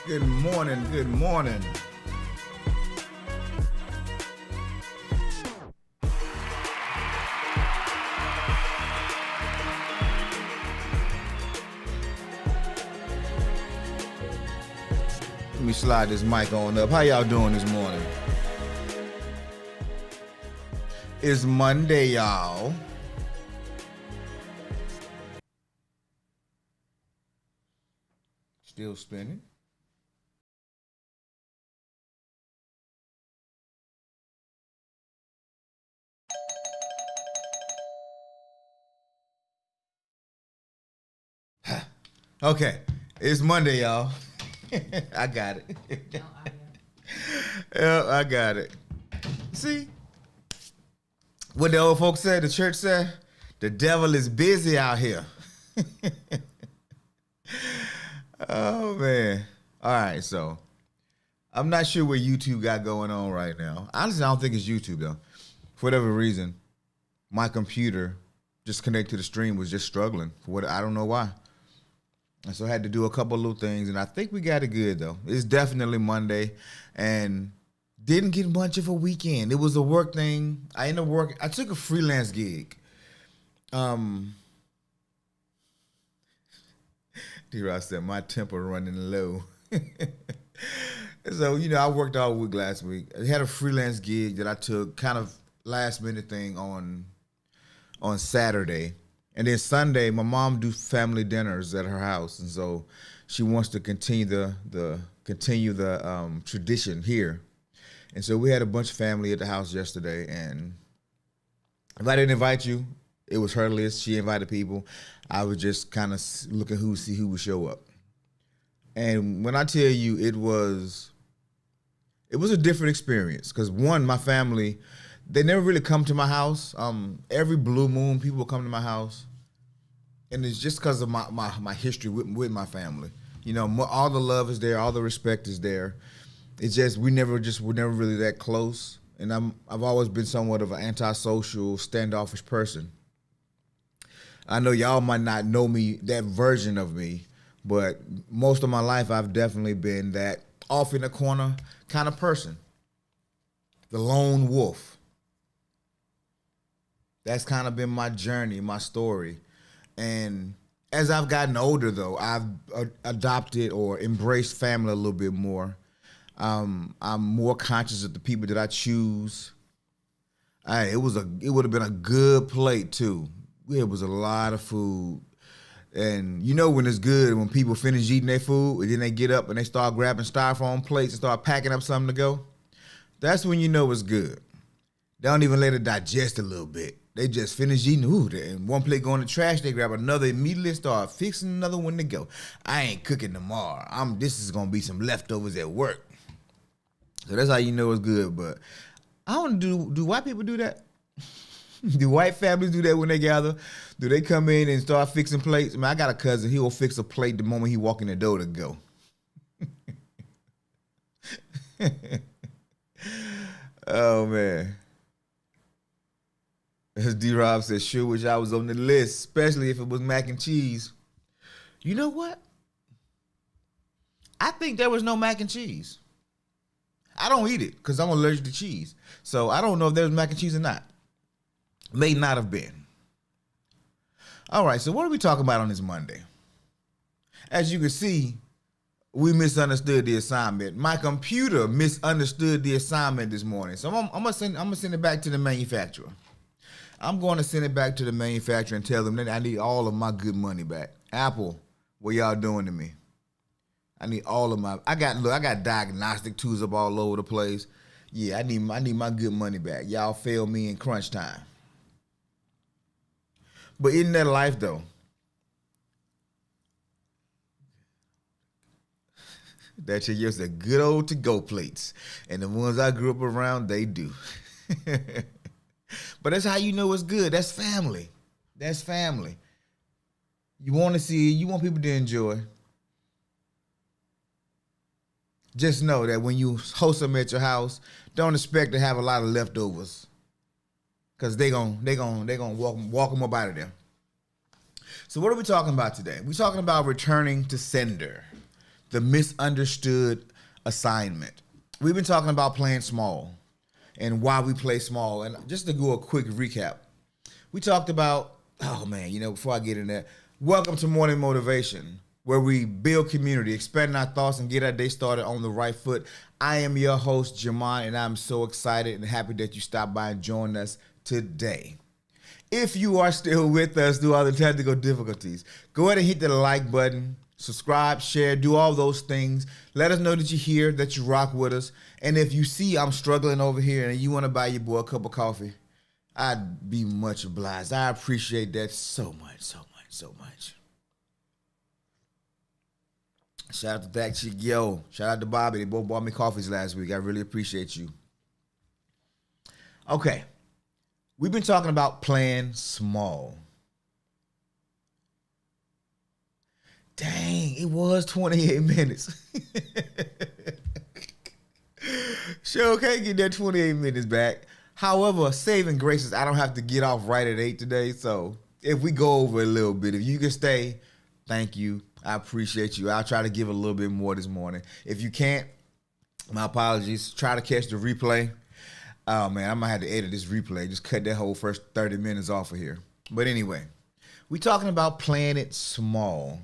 Good morning, good morning. Let me slide this mic on up. How y'all doing this morning? It's Monday, y'all. Still spinning. Okay, it's Monday, y'all. I got it. Yeah, I got it. See? What the old folks said, the church said, the devil is busy out here. Oh, man. All right, so I'm not sure what YouTube got going on right now. Honestly, I don't think it's YouTube, though. For whatever reason, my computer just connected to the stream was just struggling. I don't know why. And so I had to do a couple little things, and I think we got it good, though. It's definitely Monday, and didn't get much of a weekend. It was a work thing. I took a freelance gig. D-Rod said, my temper running low. So, I worked all week last week. I had a freelance gig that I took, kind of last minute thing on Saturday. And then Sunday, my mom do family dinners at her house, and so she wants to continue the tradition here. And so we had a bunch of family at the house yesterday, and if I didn't invite you, it was her list. She invited people. I was just kind of looking see who would show up. And when I tell you, it was a different experience because one, my family, they never really come to my house. Every blue moon, people will come to my house, and it's just because of my history with my family. All the love is there, all the respect is there. It's just we're never really that close, and I've always been somewhat of an antisocial, standoffish person. I know y'all might not know me, that version of me, but most of my life I've definitely been that off in the corner kind of person, the lone wolf. That's kind of been my journey, my story. And as I've gotten older, though, I've adopted or embraced family a little bit more. I'm more conscious of the people that I choose. It would have been a good plate, too. It was a lot of food. And when it's good, when people finish eating their food, and then they get up and they start grabbing styrofoam plates and start packing up something to go, that's when you know it's good. They don't even let it digest a little bit. They just finish eating, and one plate go in the trash, they grab another immediately and start fixing another one to go. I ain't cooking tomorrow. This is going to be some leftovers at work. So that's how you know it's good. But I don't do white people do that? Do white families do that when they gather? Do they come in and start fixing plates? I got a cousin, he will fix a plate the moment he walk in the door to go. Oh, man. As D-Rob said, sure wish I was on the list, especially if it was mac and cheese. You know what? I think there was no mac and cheese. I don't eat it because I'm allergic to cheese. So I don't know if there was mac and cheese or not. May not have been. All right, so what are we talking about on this Monday? As you can see, we misunderstood the assignment. My computer misunderstood the assignment this morning. So I'm gonna send it back to the manufacturer. I'm going to send it back to the manufacturer and tell them that I need all of my good money back. Apple, what y'all doing to me? I need all of my. I got diagnostic tools up all over the place. Yeah, I need my good money back. Y'all failed me in crunch time. But isn't that life, though? That shit used to good old to-go plates. And the ones I grew up around, they do. But that's how you know it's good. That's family. That's family. You want people to enjoy. Just know that when you host them at your house, don't expect to have a lot of leftovers, cause they gonna walk them up out of there. So what are we talking about today? We're talking about returning to sender, the misunderstood assignment. We've been talking about playing small and why we play small. And just to do a quick recap, we talked about, oh man, before I get in there, welcome to Morning Motivation, where we build community, expand our thoughts, and get our day started on the right foot. I am your host, Jamon, and I'm so excited and happy that you stopped by and joined us today. If you are still with us through all the technical difficulties, go ahead and hit the like button, subscribe, share, do all those things. Let us know that you're here, that you rock with us. And if you see I'm struggling over here and you want to buy your boy a cup of coffee, I'd be much obliged. I appreciate that so much, so much, so much. Shout out to that chick, yo. Shout out to Bobby. They both bought me coffees last week. I really appreciate you. Okay. We've been talking about playing small. Dang, it was 28 minutes. Sure can't get that 28 minutes back. However, saving grace is I don't have to get off right at 8 today. So if we go over a little bit, if you can stay, thank you. I appreciate you. I'll try to give a little bit more this morning. If you can't, my apologies. Try to catch the replay. Oh, man, I might have to edit this replay. Just cut that whole first 30 minutes off of here. But anyway, we're talking about playing it small.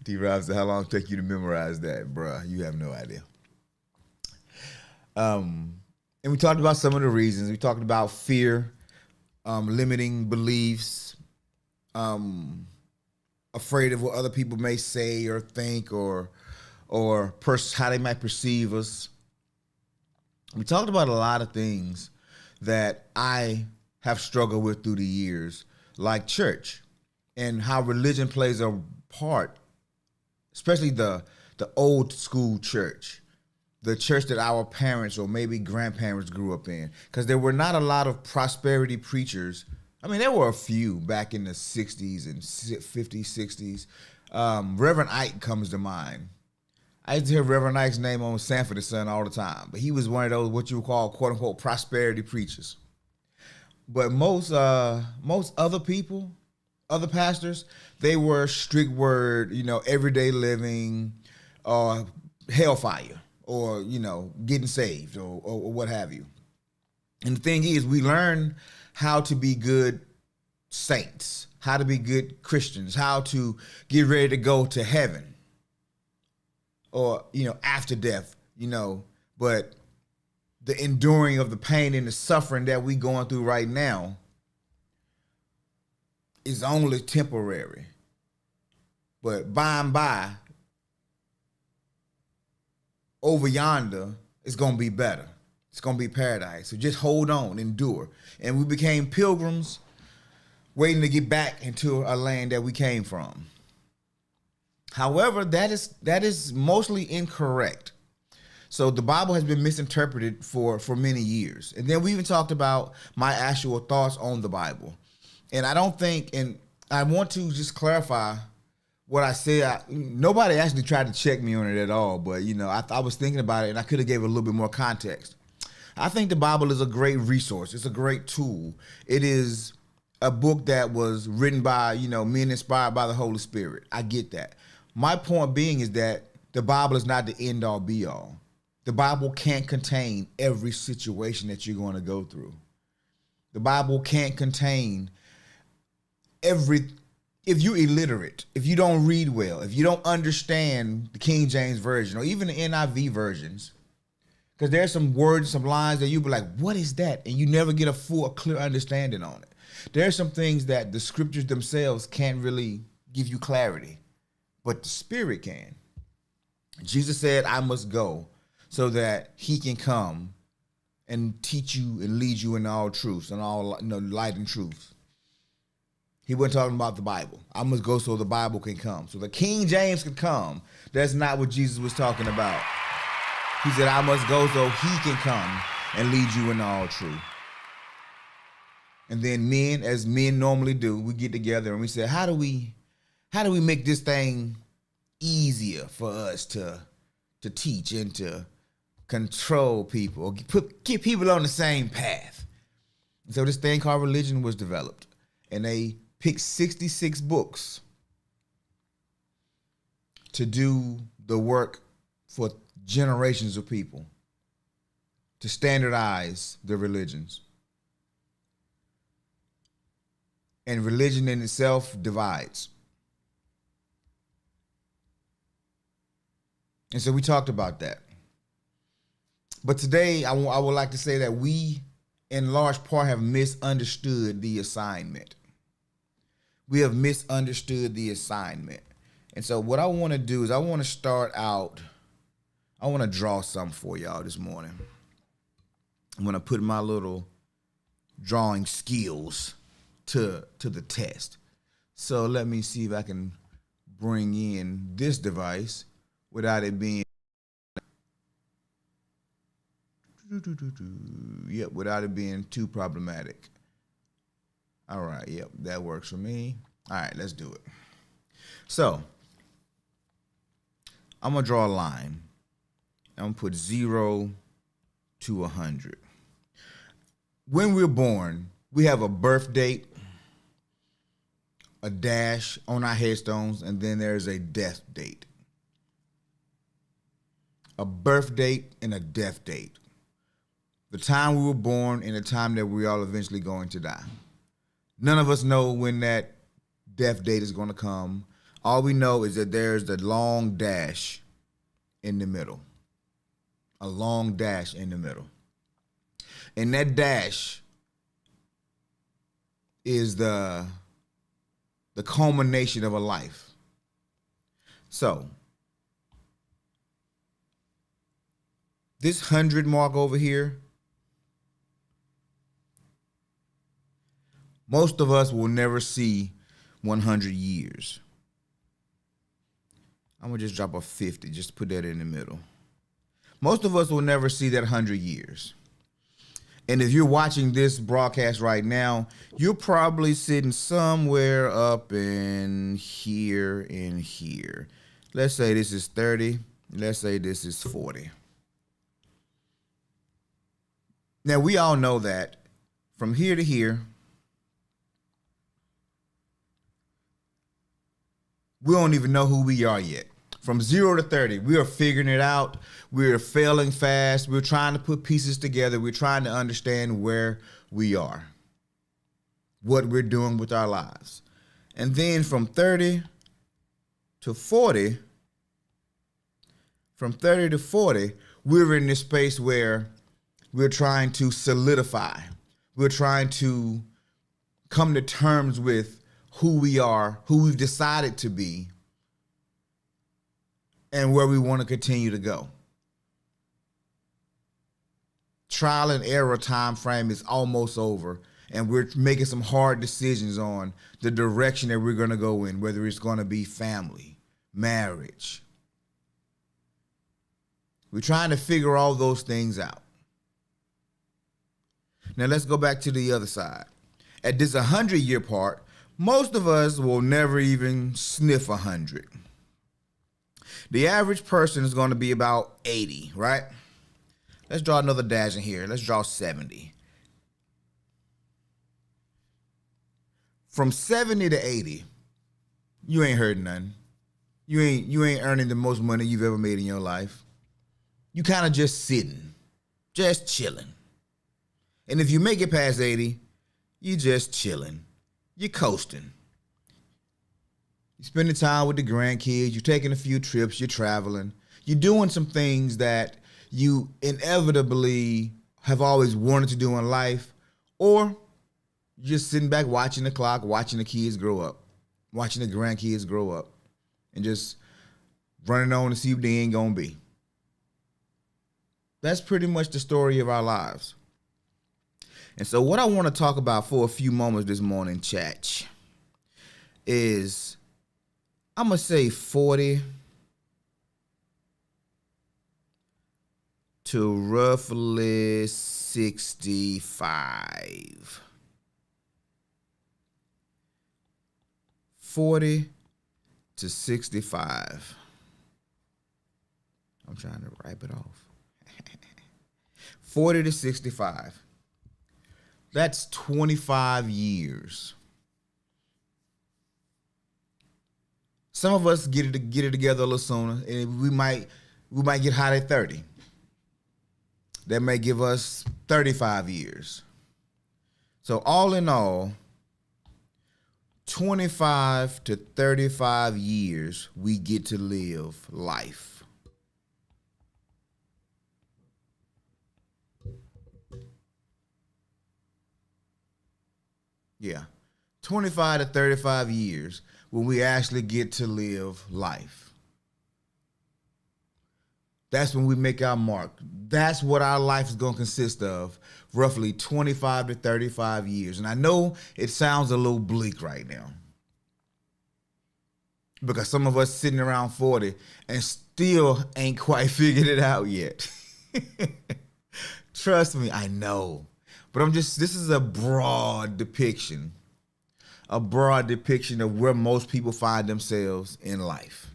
D-Rob said, how long did it take you to memorize that? Bruh, you have no idea. And we talked about some of the reasons. We talked about fear, limiting beliefs, afraid of what other people may say or think, or how they might perceive us. We talked about a lot of things that I have struggled with through the years, like church and how religion plays a part, especially the old school church, the church that our parents or maybe grandparents grew up in, because there were not a lot of prosperity preachers. I mean, there were a few back in the 60s and 50s, 60s. Reverend Ike comes to mind. I used to hear Reverend Ike's name on Sanford and Son all the time, but he was one of those what you would call quote unquote prosperity preachers. But most other people, other pastors, they were strict word, everyday living, hellfire, or getting saved, or what have you. And the thing is, we learn how to be good saints, how to be good Christians, how to get ready to go to heaven. Or, after death, but the enduring of the pain and the suffering that we going through right now is only temporary. But by and by, over yonder, it's going to be better. It's going to be paradise. So just hold on, endure. And we became pilgrims waiting to get back into a land that we came from. However, that is mostly incorrect. So the Bible has been misinterpreted for many years. And then we even talked about my actual thoughts on the Bible. And I don't think, and I want to just clarify what I said. Nobody actually tried to check me on it at all, but I was thinking about it and I could have gave it a little bit more context. I think the Bible is a great resource. It's a great tool. It is a book that was written by, men inspired by the Holy Spirit. I get that. My point being is that the Bible is not the end all be all. The Bible can't contain every situation that you're going to go through. The Bible can't contain if you're illiterate, if you don't read well, if you don't understand the King James Version or even the NIV versions, because there's some words, some lines that you'll be like, what is that? And you never get a full, clear understanding on it. There are some things that the scriptures themselves can't really give you clarity, but the Spirit can. Jesus said, I must go so that he can come and teach you and lead you in all truths and all light and truth. He wasn't talking about the Bible. I must go so the Bible can come. So the King James can come. That's not what Jesus was talking about. He said, I must go so he can come and lead you in all truth. And then men, as men normally do, we get together and we say, how do we make this thing easier for us to teach and to control people, or get people on the same path? And so this thing called religion was developed, and they picked 66 books to do the work for generations of people to standardize the religions. And religion in itself divides. And so we talked about that. But today, I would like to say that we, in large part, have misunderstood the assignment. We have misunderstood the assignment. And so what I want to do is I want to start out, I want to draw something for y'all this morning. I'm going to put my little drawing skills to the test. So let me see if I can bring in this device without it being, yep, without it being too problematic. All right, yep, that works for me. All right, let's do it. So I'm gonna draw a line. I'm gonna put 0 to 100. When we're born, we have a birth date, a dash on our headstones, and then there's a death date. A birth date and a death date. The time we were born and the time that we're all eventually going to die. None of us know when that death date is going to come. All we know is that there's the long dash in the middle. A long dash in the middle. And that dash is the culmination of a life. So this 100 mark over here, most of us will never see 100 years. I'm gonna just drop a 50, just put that in the middle. Most of us will never see that 100 years. And if you're watching this broadcast right now, you're probably sitting somewhere up in here and here. Let's say this is 30. Let's say this is 40. Now, we all know that from here to here, we don't even know who we are yet. From 0 to 30, we are figuring it out. We're failing fast. We're trying to put pieces together. We're trying to understand where we are, what we're doing with our lives. And then from 30 to 40, we're in this space where we're trying to solidify. We're trying to come to terms with who we are, who we've decided to be, and where we want to continue to go. Trial and error time frame is almost over, and we're making some hard decisions on the direction that we're going to go in, whether it's going to be family, marriage. We're trying to figure all those things out. Now let's go back to the other side. At this 100-year part, most of us will never even sniff 100. The average person is going to be about 80, right? Let's draw another dash in here. Let's draw 70. From 70 to 80, you ain't heard nothing. You ain't earning the most money you've ever made in your life. You kind of just sitting, just chilling. And if you make it past 80, you just chilling. You're coasting. You're spending time with the grandkids. You're taking a few trips. You're traveling. You're doing some things that you inevitably have always wanted to do in life, or you're just sitting back watching the clock, watching the kids grow up, watching the grandkids grow up, and just running on to see what they ain't gonna be. That's pretty much the story of our lives. And so what I want to talk about for a few moments this morning, chat, is I'm going to say 40 to roughly 65. 40 to 65. I'm trying to wipe it off. 40 to 65. That's 25 years. Some of us get it together a little sooner, and we might get hot at 30. That may give us 35 years. So all in all, 25 to 35 years we get to live life. Yeah. 25 to 35 years when we actually get to live life. That's when we make our mark. That's what our life is going to consist of, roughly 25 to 35 years. And I know it sounds a little bleak right now, because some of us sitting around 40 and still ain't quite figured it out yet. Trust me, I know. But this is a broad depiction of where most people find themselves in life.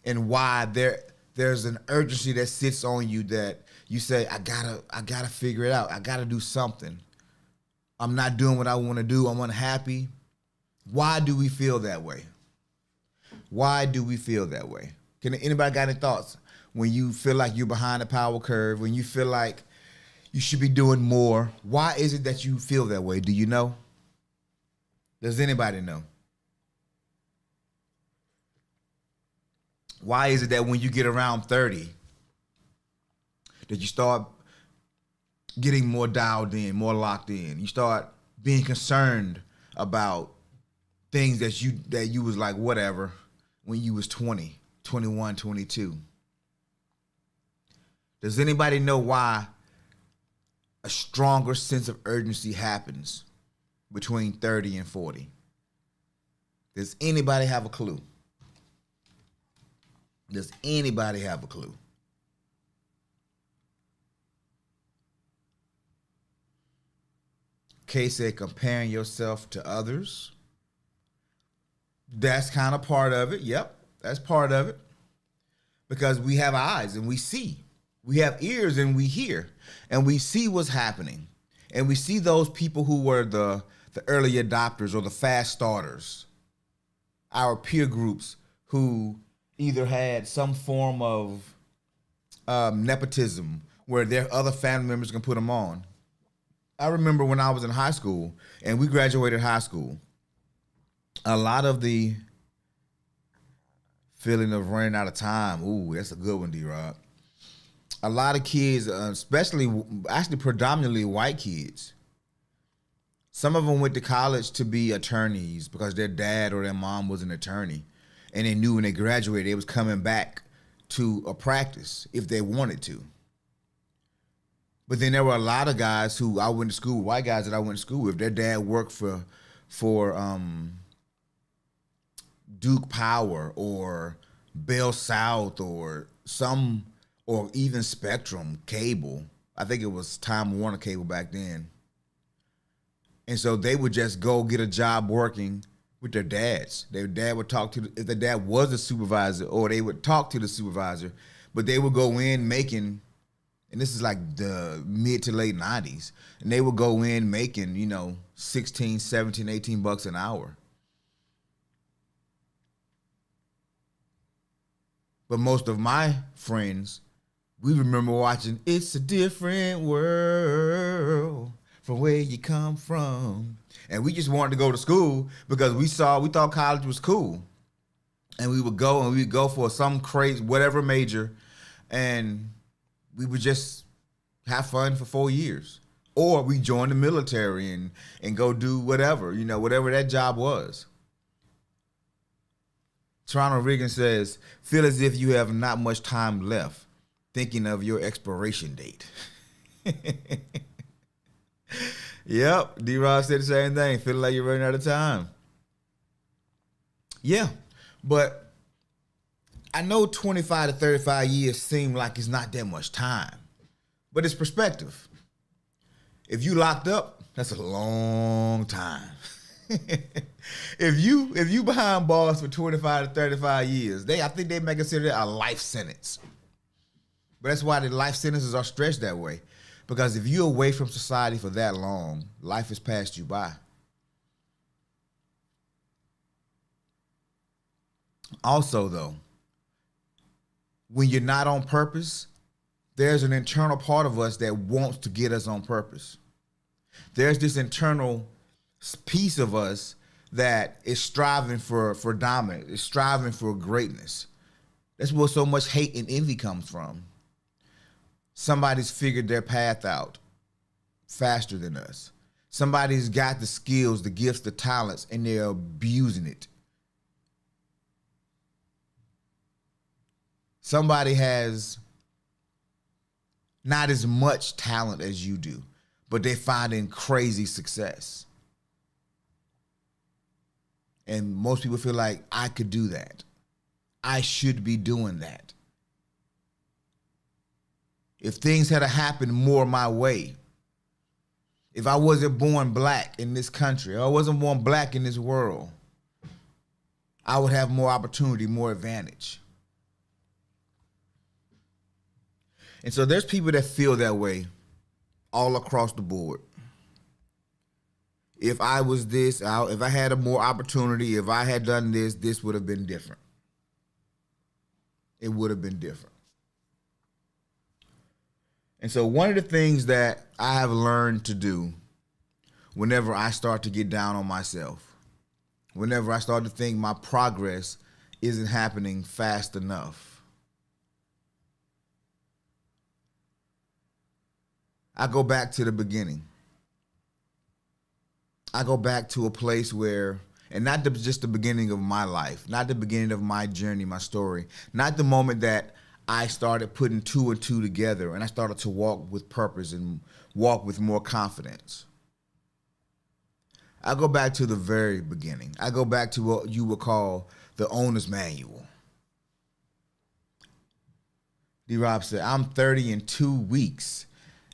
And why there's an urgency that sits on you that you say, I gotta figure it out. I gotta do something. I'm not doing what I want to do. I'm unhappy. Why do we feel that way? Why do we feel that way? Can anybody got any thoughts when you feel like you're behind the power curve, when you feel like you should be doing more? Why is it that you feel that way? Do you know? Does anybody know? Why is it that when you get around 30, that you start getting more dialed in, more locked in? You start being concerned about things that you was like, whatever, when you was 20, 21, 22. Does anybody know why a stronger sense of urgency happens between 30 and 40? Does anybody have a clue? Does anybody have a clue? Kay said comparing yourself to others. That's kind of part of it. Yep, that's part of it. Because we have eyes and we see. We have ears and we hear. And we see what's happening. And we see those people who were the early adopters or the fast starters. Our peer groups who either had some form of nepotism where their other family members can put them on. I remember when I was in high school and we graduated high school, a lot of the feeling of running out of time. Ooh, that's a good one, D-Rob. A lot of kids, actually predominantly white kids, some of them went to college to be attorneys because their dad or their mom was an attorney. And they knew when they graduated, they was coming back to a practice if they wanted to. But then there were a lot of guys who I went to school with, white guys that I went to school with. Their dad worked for Duke Power or Bell South or even Spectrum Cable. I think it was Time Warner Cable back then. And so they would just go get a job working with their dads. Their dad would talk to, if the dad was a supervisor, or they would talk to the supervisor, but they would go in making, and this is like the mid to late 90s, and they would go in making, 16, 17, 18 bucks an hour. But most of my friends, we remember watching It's a Different World from Where You Come From. And we just wanted to go to school because we thought college was cool. And we would go for some crazy, whatever major, and we would just have fun for 4 years. Or we join the military and go do whatever, whatever that job was. Toronto Regan says, feel as if you have not much time left, thinking of your expiration date. Yep, D-Rob said the same thing. Feeling like you're running out of time. Yeah, but I know 25 to 35 years seem like it's not that much time, but it's perspective. If you locked up, that's a long time. If you behind bars for 25 to 35 years, I think they may consider it a life sentence. But that's why the life sentences are stretched that way. Because if you're away from society for that long, life has passed you by. Also, though, when you're not on purpose, there's an internal part of us that wants to get us on purpose. There's this internal piece of us that is striving for dominance, is striving for greatness. That's where so much hate and envy comes from. Somebody's figured their path out faster than us. Somebody's got the skills, the gifts, the talents, and they're abusing it. Somebody has not as much talent as you do, but they're finding crazy success. And most people feel like, I could do that. I should be doing that. If things had happened more my way, if I wasn't born black in this country, or I wasn't born black in this world, I would have more opportunity, more advantage. And so there's people that feel that way all across the board. If I was this, if I had a more opportunity, if I had done this, this would have been different. It would have been different. And so one of the things that I have learned to do whenever I start to get down on myself, whenever I start to think my progress isn't happening fast enough, I go back to the beginning. I go back to a place where, and not just the beginning of my life, not the beginning of my journey, my story, not the moment that I started putting two and two together and I started to walk with purpose and walk with more confidence. I go back to the very beginning. I go back to what you would call the owner's manual. D-Rob said, I'm 30 in 2 weeks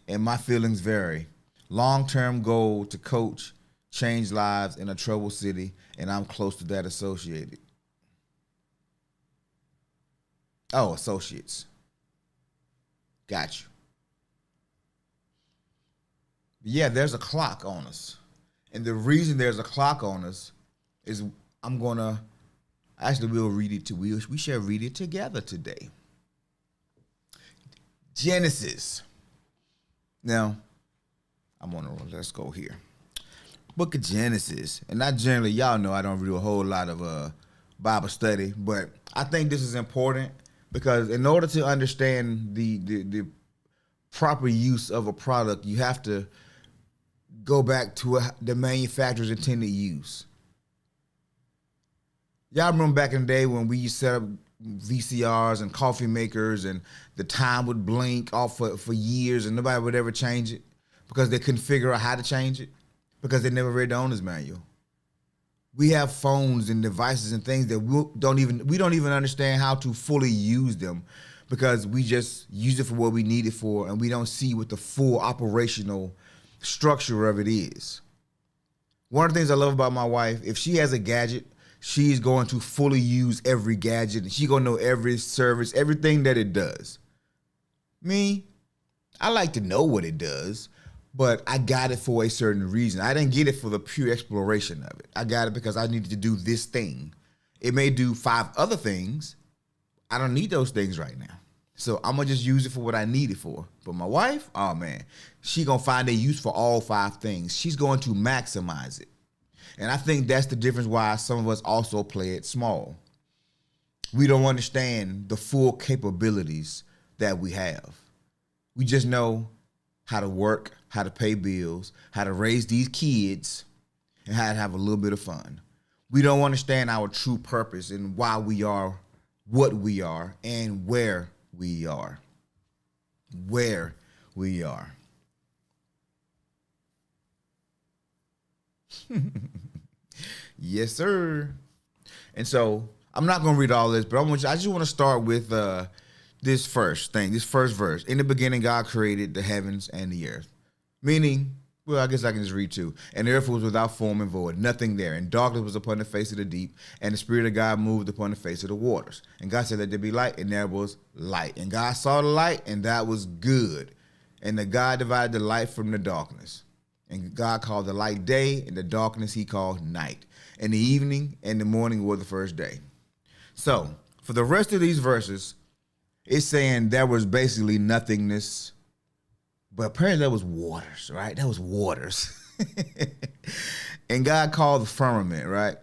and my feelings vary. Long-term goal to coach, change lives in a troubled city, and I'm close to that associated. Oh, associates. Got you. Yeah, there's a clock on us. And the reason there's a clock on us is we'll read it we shall read it together today. Genesis. Now, let's go here. Book of Genesis. And not generally, y'all know I don't do a whole lot of Bible study, but I think this is important because in order to understand the proper use of a product, you have to go back to the manufacturer's intended use. Y'all remember back in the day when we used to set up VCRs and coffee makers and the time would blink off for years and nobody would ever change it because they couldn't figure out how to change it because they never read the owner's manual. We have phones and devices and things that we don't even understand how to fully use them because we just use it for what we need it for and we don't see what the full operational structure of it is. One of the things I love about my wife, if she has a gadget, she's going to fully use every gadget and she's going to know every service, everything that it does. Me, I like to know what it does, but I got it for a certain reason. I didn't get it for the pure exploration of it. I got it because I needed to do this thing. It may do 5 other things. I don't need those things right now. So I'm going to just use it for what I need it for. But my wife, oh man, she going to find a use for all 5 things. She's going to maximize it. And I think that's the difference why some of us also play it small. We don't understand the full capabilities that we have. We just know how to work, how to pay bills, how to raise these kids, and how to have a little bit of fun. We don't understand our true purpose and why we are what we are and where we are. Where we are. Yes, sir. And so I'm not going to read all this, but I just want to start with this first verse. In the beginning, God created the heavens and the earth. Meaning, Well, I guess I can just read two. And the earth was without form and void, nothing there. And darkness was upon the face of the deep. And the Spirit of God moved upon the face of the waters. And God said, let there be light. And there was light. And God saw the light, and that was good. And the God divided the light from the darkness. And God called the light day, and the darkness he called night. And the evening and the morning were the first day. So, for the rest of these verses, it's saying there was basically nothingness. But apparently there was waters, right? There was waters. And God called the firmament, right?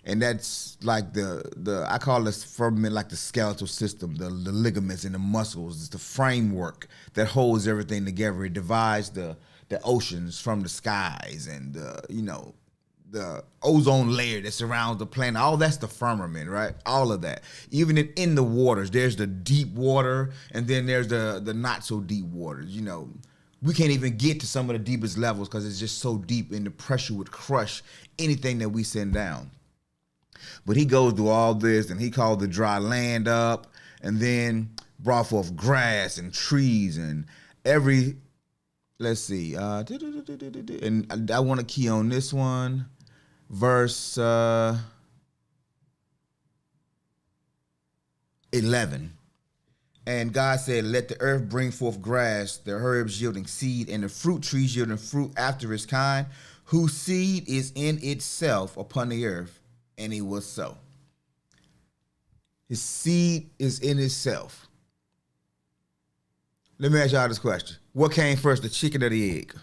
And that's like the I call this firmament like the skeletal system, the ligaments and the muscles. It's the framework that holds everything together. It divides the oceans from the skies and the ozone layer that surrounds the planet. All that's the firmament, right? All of that. Even in the waters, there's the deep water, and then there's the not so deep waters. We can't even get to some of the deepest levels because it's just so deep, and the pressure would crush anything that we send down. But he goes through all this, and he called the dry land up, and then brought forth grass and trees and every. Let's see. And I want to key on this one. Verse 11. And God said, let the earth bring forth grass, the herbs yielding seed, and the fruit trees yielding fruit after its kind, whose seed is in itself upon the earth. And it was so. His seed is in itself. Let me ask y'all this question. What came first, the chicken or the egg?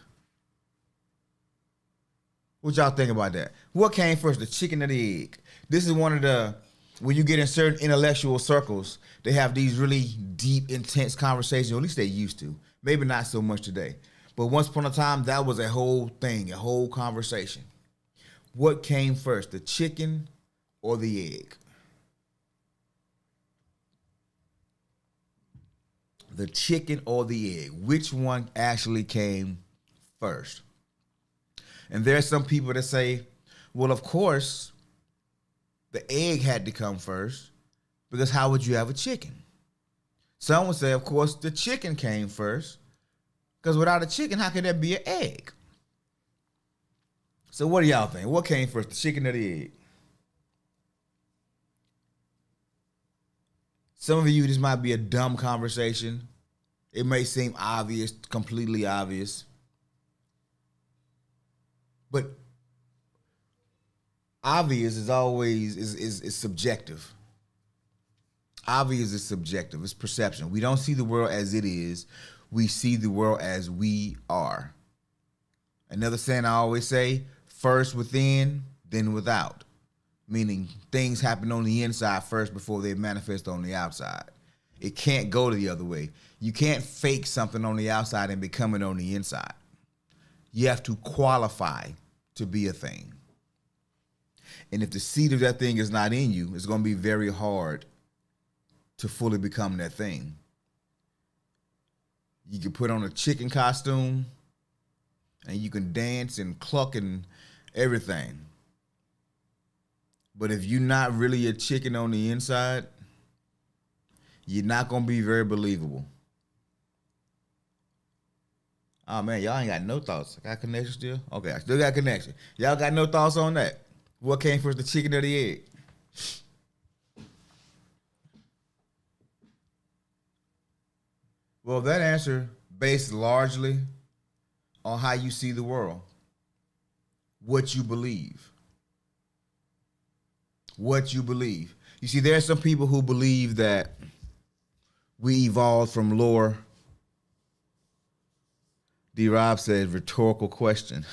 What y'all think about that? What came first, the chicken or the egg? This is one of the, when you get in certain intellectual circles, they have these really deep, intense conversations, or at least they used to. Maybe not so much today. But once upon a time, that was a whole thing, a whole conversation. What came first, the chicken or the egg? The chicken or the egg? Which one actually came first? And there's some people that say, well, of course, the egg had to come first, because how would you have a chicken? Some would say, of course, the chicken came first, because without a chicken, how could there be an egg? So what do y'all think? What came first, the chicken or the egg? Some of you, this might be a dumb conversation. It may seem obvious, completely obvious. But obvious is always is subjective. Obvious is subjective. It's perception. We don't see the world as it is. We see the world as we are. Another saying I always say, first within, then without. Meaning things happen on the inside first before they manifest on the outside. It can't go the other way. You can't fake something on the outside and become it on the inside. You have to qualify to be a thing. And if the seed of that thing is not in you, it's going to be very hard to fully become that thing. You can put on a chicken costume and you can dance and cluck and everything. But if you're not really a chicken on the inside, you're not going to be very believable. Oh, man, y'all ain't got no thoughts. I got connection still? Okay, I still got connection. Y'all got no thoughts on that? What came first, the chicken or the egg? Well, that answer based largely on how you see the world, what you believe. What you believe. You see, there are some people who believe that we evolved from lower. D. Rob said, rhetorical question.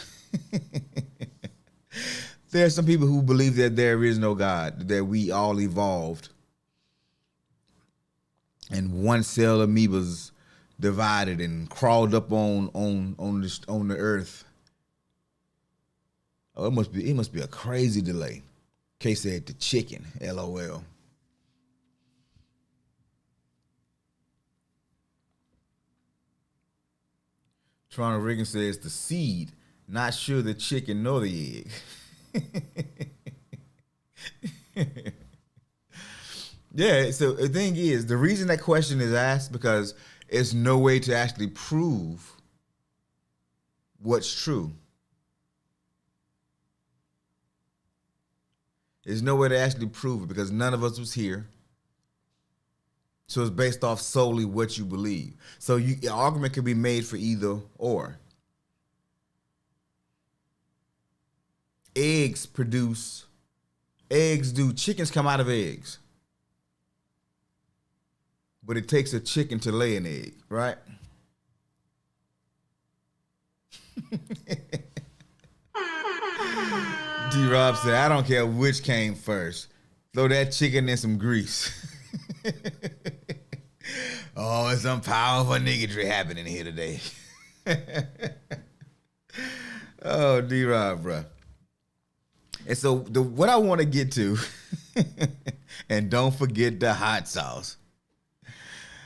There are some people who believe that there is no God, that we all evolved. And one cell amoebas divided and crawled up on the earth. Oh, it must be a crazy delay. Kay said the chicken, LOL. Toronto Reagan says the seed, not sure the chicken nor the egg. Yeah, so the thing is, the reason that question is asked because there's no way to actually prove what's true. There's no way to actually prove it because none of us was here. So it's based off solely what you believe. So an argument can be made for either or. Chickens come out of eggs. But it takes a chicken to lay an egg, right? D-Rob said, I don't care which came first. Throw that chicken in some grease. Oh, it's some powerful niggatry happening here today. Oh, D-Rob, bro. And so what I want to get to, and don't forget the hot sauce.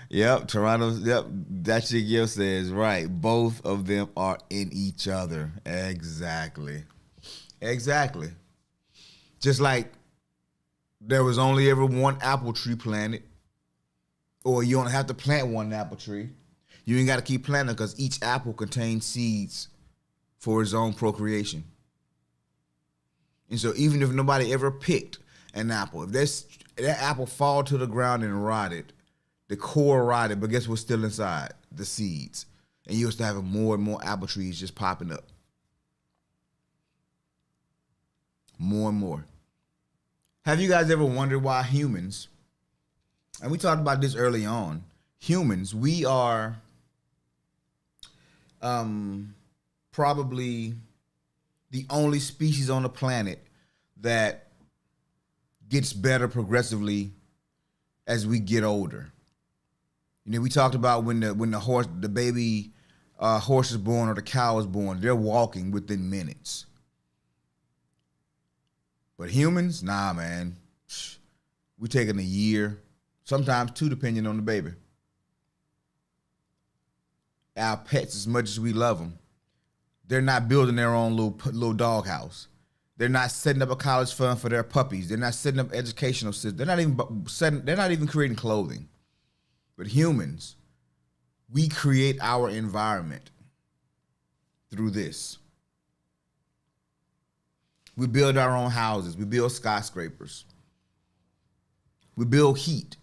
Yep, that chick yo says, right, both of them are in each other. Exactly. Just like there was only ever one apple tree planted, or you don't have to plant one apple tree. You ain't got to keep planting because each apple contains seeds for its own procreation. And so even if nobody ever picked an apple, if that apple fall to the ground and rotted, the core rotted, but guess what's still inside? The seeds. And you'll start having more and more apple trees just popping up. More and more. Have you guys ever wondered why humans, and we talked about this early on, humans, we are probably the only species on the planet that gets better progressively as we get older. You know, we talked about when the baby horse is born or the cow is born, they're walking within minutes. But humans, nah, man. We taking a year, sometimes 2, depending on the baby. Our pets, as much as we love them, they're not building their own little doghouse. They're not setting up a college fund for their puppies. They're not setting up educational systems. They're not even creating clothing. But humans, we create our environment through this. We build our own houses. We build skyscrapers. We build heat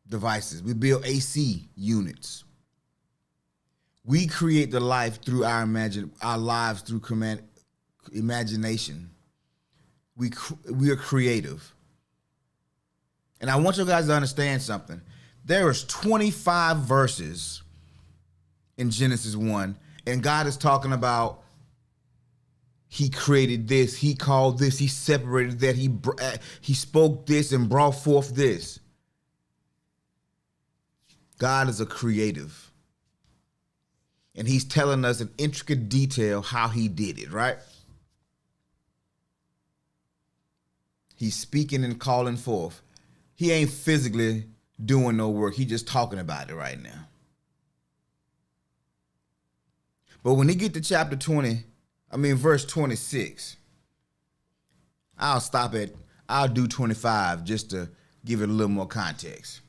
devices. We build AC units. We create the life through our lives through imagination. We are creative. And I want you guys to understand something. There is 25 verses in Genesis 1, and God is talking about He created this, He called this, He separated that, He spoke this and brought forth this. God is a creative. And He's telling us in intricate detail how He did it, right? He's speaking and calling forth. He ain't physically doing no work. He just talking about it right now. But when he get to verse 26, I'll do 25 just to give it a little more context.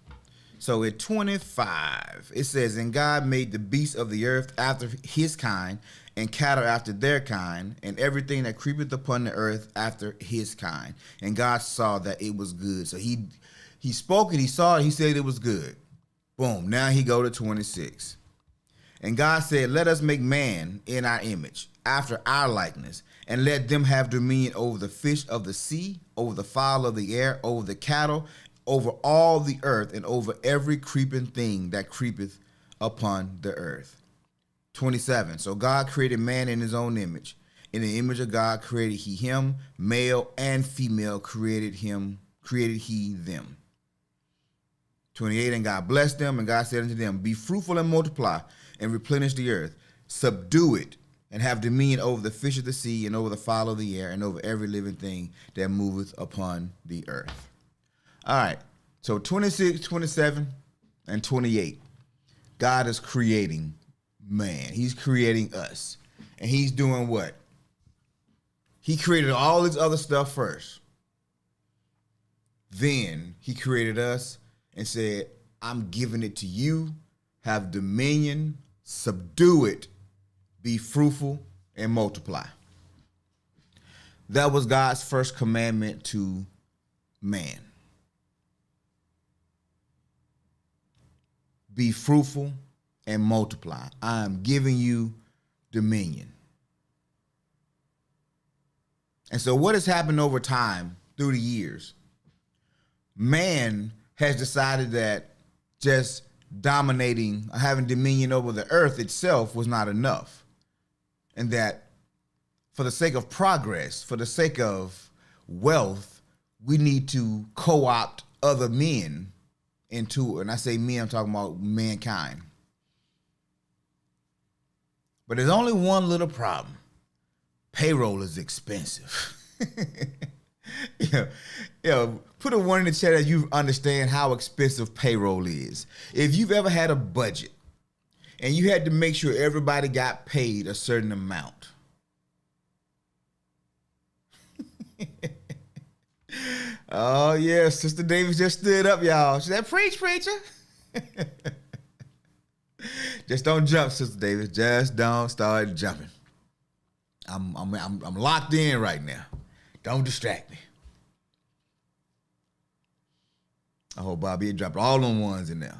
So at 25, it says, and God made the beasts of the earth after his kind, and cattle after their kind, and everything that creepeth upon the earth after his kind. And God saw that it was good. So he spoke it, he saw it, he said it was good. Boom, now he go to 26. And God said, let us make man in our image, after our likeness, and let them have dominion over the fish of the sea, over the fowl of the air, over the cattle, over all the earth, and over every creeping thing that creepeth upon the earth. 27. So God created man in his own image. In the image of God created he him, male and female created he them. 28. And God blessed them, and God said unto them, be fruitful and multiply, and replenish the earth. Subdue it, and have dominion over the fish of the sea, and over the fowl of the air, and over every living thing that moveth upon the earth. All right, so 26, 27, and 28. God is creating man. He's creating us. And he's doing what? He created all this other stuff first. Then he created us and said, I'm giving it to you. Have dominion, subdue it, be fruitful and multiply. That was God's first commandment to man. Be fruitful and multiply. I am giving you dominion. And so what has happened over time through the years? Man has decided that just dominating, having dominion over the earth itself was not enough. And that for the sake of progress, for the sake of wealth, we need to co-opt other men into it. And I say men, I'm talking about mankind. But there's only one little problem. Payroll is expensive. Put a one in the chat as you understand how expensive payroll is. If you've ever had a budget and you had to make sure everybody got paid a certain amount. Oh yeah, Sister Davis just stood up, y'all. She said, preach, preacher. Just don't jump, Sister Davis. Just don't start jumping. I'm locked in right now. Don't distract me. I hope Bobby dropped all them ones in there.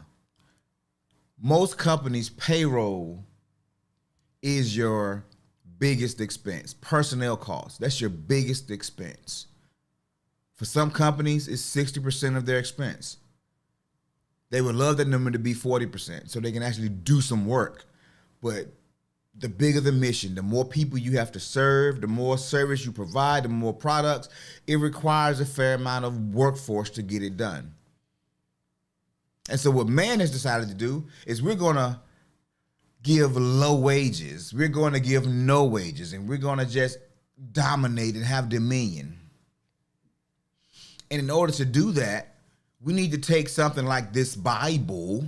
Most companies' payroll is your biggest expense. Personnel costs. That's your biggest expense. For some companies, it's 60% of their expense. They would love that number to be 40% so they can actually do some work. But the bigger the mission, the more people you have to serve, the more service you provide, the more products, it requires a fair amount of workforce to get it done. And so what man has decided to do is we're going to give low wages. We're going to give no wages, and we're going to just dominate and have dominion. And in order to do that, we need to take something like this Bible,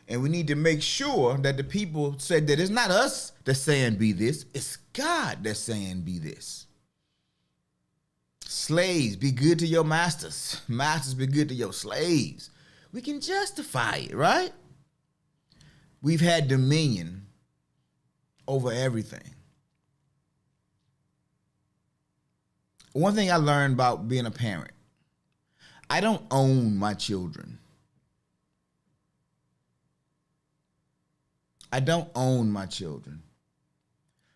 and we need to make sure that the people said that it's not us that's saying be this, it's God that's saying be this. Slaves, be good to your masters. Masters, be good to your slaves. We can justify it, right? We've had dominion over everything. One thing I learned about being a parent, I don't own my children. I don't own my children.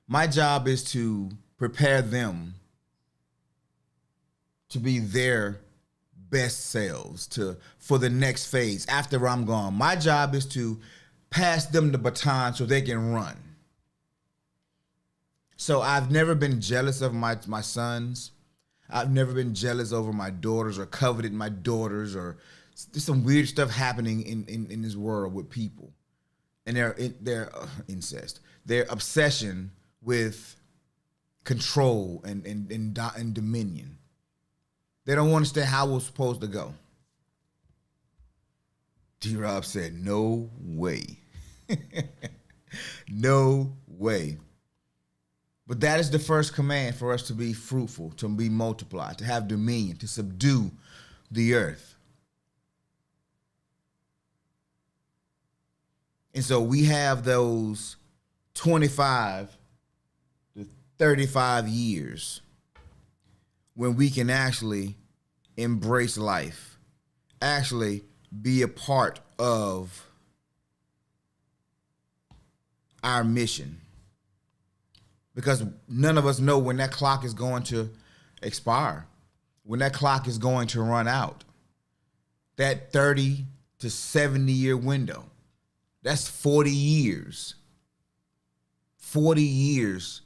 My job is to prepare them to be their best selves for the next phase after I'm gone. My job is to pass them the baton so they can run. So I've never been jealous of my sons. I've never been jealous over my daughters or coveted my daughters, or there's some weird stuff happening in this world with people. And their incest, their obsession with control and dominion. They don't understand how we're supposed to go. D-Rob said, no way. No way. But that is the first command for us to be fruitful, to be multiplied, to have dominion, to subdue the earth. And so we have those 25 to 35 years when we can actually embrace life, actually be a part of our mission. Because none of us know when that clock is going to expire, when that clock is going to run out. That 30 to 70 year window, that's 40 years. 40 years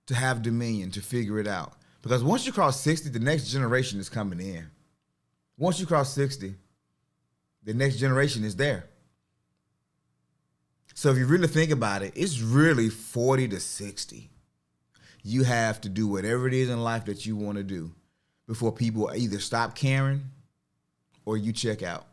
to have dominion, to figure it out. Because once you cross 60, the next generation is coming in. Once you cross 60, the next generation is there. So if you really think about it, it's really 40 to 60. You have to do whatever it is in life that you want to do before people either stop caring or you check out.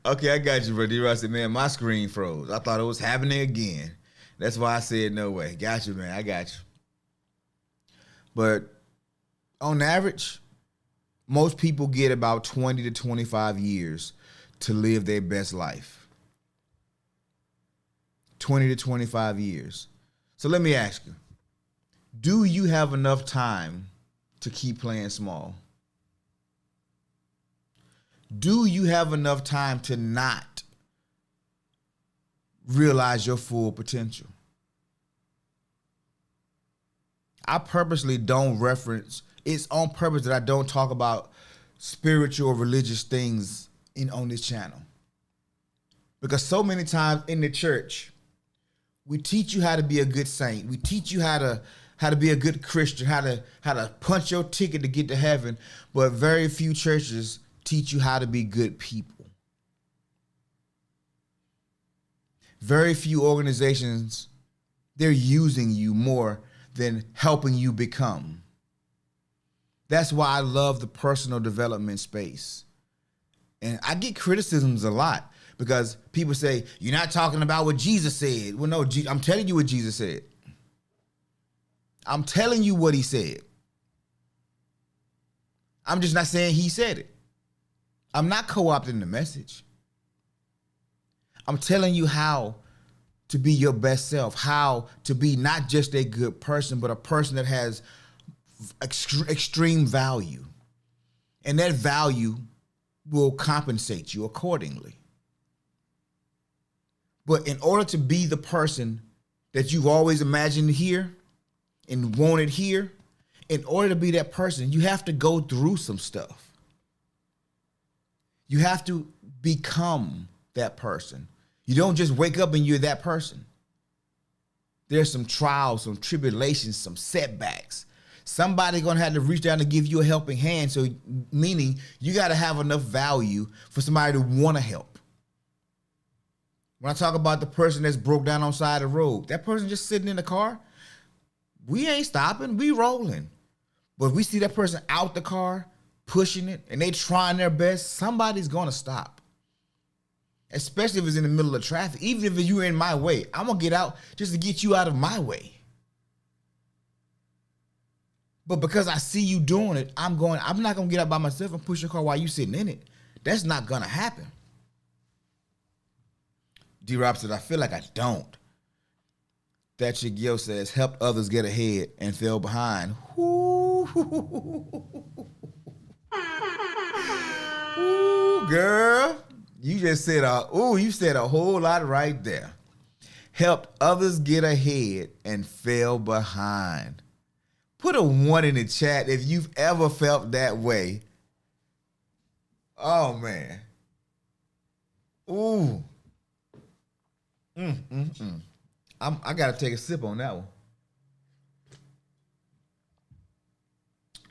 Okay, I got you, bro. D-Roy said, man, my screen froze. I thought it was happening again. That's why I said no way. Got you, man. I got you. But on average, most people get about 20 to 25 years to live their best life. 20 to 25 years. So let me ask you, do you have enough time to keep playing small? Do you have enough time to not realize your full potential? I purposely don't reference, it's on purpose that I don't talk about spiritual or religious things on this channel. Because so many times in the church, we teach you how to be a good saint. We teach you how to be a good Christian, how to punch your ticket to get to heaven. But very few churches teach you how to be good people. Very few organizations, they're using you more than helping you become. That's why I love the personal development space. And I get criticisms a lot because people say, you're not talking about what Jesus said. Well, no, I'm telling you what Jesus said. I'm telling you what he said. I'm just not saying he said it. I'm not co-opting the message. I'm telling you how to be your best self, how to be not just a good person, but a person that has extreme value. And that value will compensate you accordingly. But in order to be the person that you've always imagined here and wanted here, in order to be that person, you have to go through some stuff. You have to become that person. You don't just wake up and you're that person. There's some trials, some tribulations, some setbacks. Somebody's gonna have to reach down and give you a helping hand. So meaning you gotta have enough value for somebody to wanna help. When I talk about the person that's broke down on the side of the road, that person just sitting in the car, we ain't stopping, we rolling. But if we see that person out the car, pushing it, and they trying their best, somebody's gonna stop. Especially if it's in the middle of traffic. Even if you're in my way, I'm gonna get out just to get you out of my way. But because I see you doing it, I'm not gonna get out by myself and push your car while you sitting in it. That's not gonna happen. D-Rob said, I feel like I don't. That chick Yo says, helped others get ahead and fell behind. Ooh, girl. You just said you said a whole lot right there. Helped others get ahead and fell behind. Put a 1 in the chat if you've ever felt that way. Oh man. Ooh. I gotta take a sip on that one.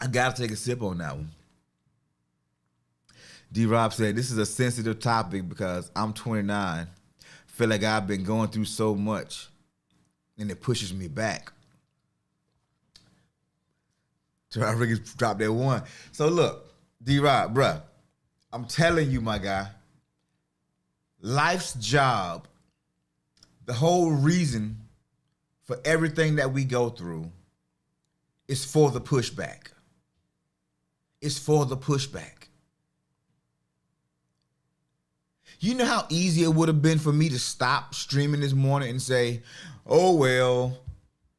I gotta take a sip on that one. D-Rob said, this is a sensitive topic because I'm 29. Feel like I've been going through so much and it pushes me back. So I really dropped that 1. So look, D-Rob, bruh, I'm telling you, my guy, life's job, the whole reason for everything that we go through is for the pushback. It's for the pushback. You know how easy it would have been for me to stop streaming this morning and say, oh, well,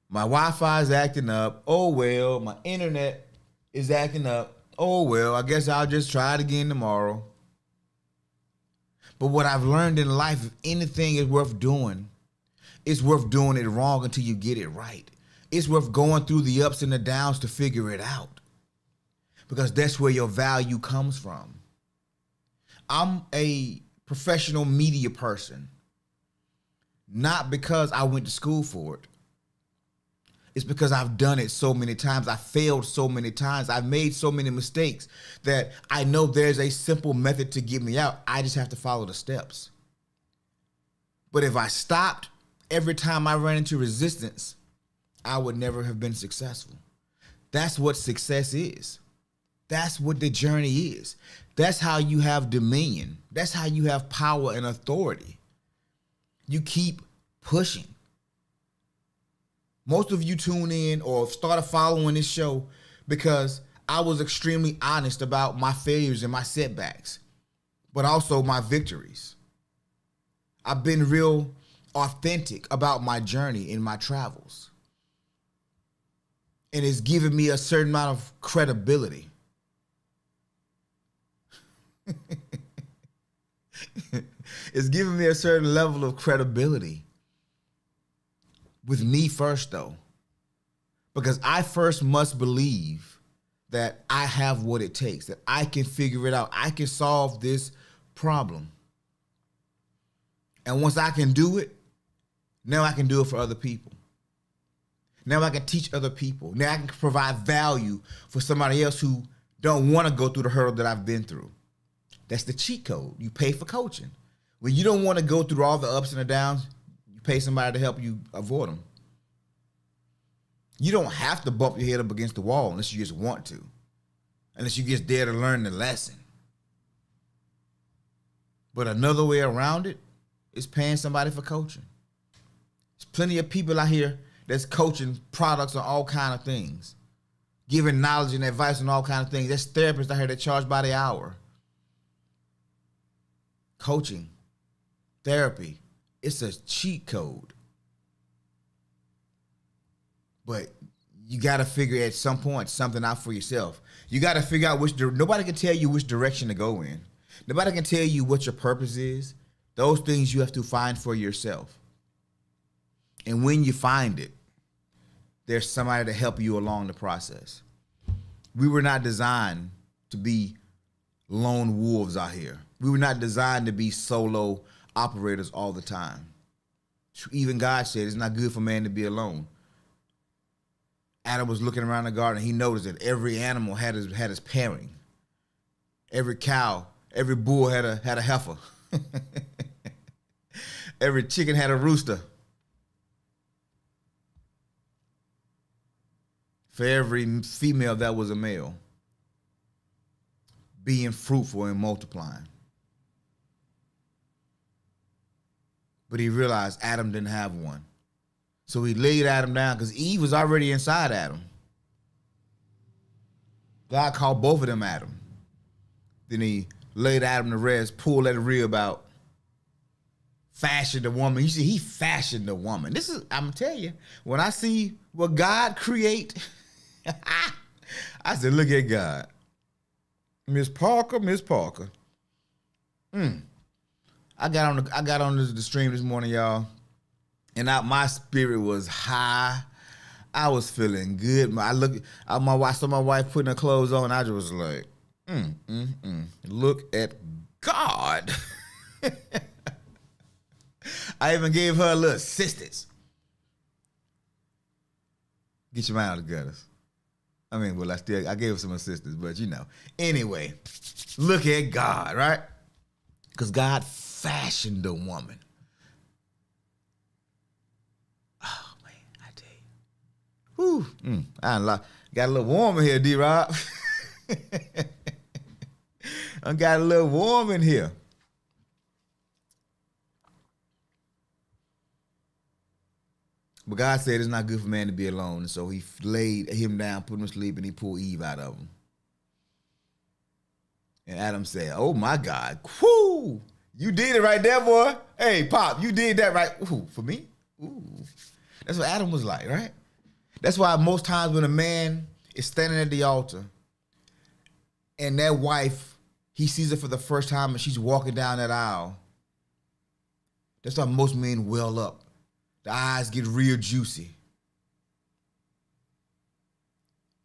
my Wi-Fi is acting up. Oh, well, my internet is acting up. Oh, well, I guess I'll just try it again tomorrow. But what I've learned in life, if anything is worth doing, it's worth doing it wrong until you get it right. It's worth going through the ups and the downs to figure it out. Because that's where your value comes from. I'm a professional media person, not because I went to school for it. It's because I've done it so many times. I failed so many times. I've made so many mistakes that I know there's a simple method to get me out. I just have to follow the steps. But if I stopped every time I ran into resistance, I would never have been successful. That's what success is. That's what the journey is. That's how you have dominion. That's how you have power and authority. You keep pushing. Most of you tune in or started following this show because I was extremely honest about my failures and my setbacks, but also my victories. I've been real authentic about my journey in my travels. And it's given me a certain amount of credibility. It's given me a certain level of credibility. With me first, though. Because I first must believe that I have what it takes, that I can figure it out. I can solve this problem. And once I can do it, now I can do it for other people. Now I can teach other people. Now I can provide value for somebody else who don't want to go through the hurdle that I've been through. That's the cheat code. You pay for coaching. When you don't want to go through all the ups and the downs, you pay somebody to help you avoid them. You don't have to bump your head up against the wall unless you just want to. Unless you just dare to learn the lesson. But another way around it is paying somebody for coaching. There's plenty of people out here that's coaching products on all kind of things. Giving knowledge and advice on all kind of things. There's therapists out here that charge by the hour. Coaching, therapy, it's a cheat code. But you got to figure at some point something out for yourself. You got to figure out nobody can tell you which direction to go in. Nobody can tell you what your purpose is. Those things you have to find for yourself. And when you find it, there's somebody to help you along the process. We were not designed to be lone wolves out here. We were not designed to be solo operators all the time. Even God said it's not good for man to be alone. Adam was looking around the garden. He noticed that every animal had his pairing. Every cow, every bull had a heifer. Every chicken had a rooster. For every female, that was a male. Being fruitful and multiplying. But he realized Adam didn't have one. So he laid Adam down because Eve was already inside Adam. God called both of them Adam. Then he laid Adam to rest, pulled that rib out, fashioned a woman. You see, he fashioned a woman. This is, I'm telling you, when I see what God create, I said, look at God. Miss Parker. I got on the stream this morning, y'all, and my spirit was high. I was feeling good. Saw my wife putting her clothes on. I just was like, look at God. I even gave her a little assistance. Get your mind out of the gutters. I mean, well, I gave her some assistance, but you know. Anyway, look at God, right? Because God fashioned a woman. Oh, man, I tell you. Whew. Got a little warm in here, D-Rob. I got a little warm in here. But God said it's not good for man to be alone. And so he laid him down, put him to sleep, and he pulled Eve out of him. And Adam said, oh, my God. Whoo! You did it right there, boy. Hey, Pop, you did that right. Ooh, for me? Ooh. That's what Adam was like, right? That's why most times when a man is standing at the altar and that wife, he sees her for the first time and she's walking down that aisle, that's why most men well up. The eyes get real juicy.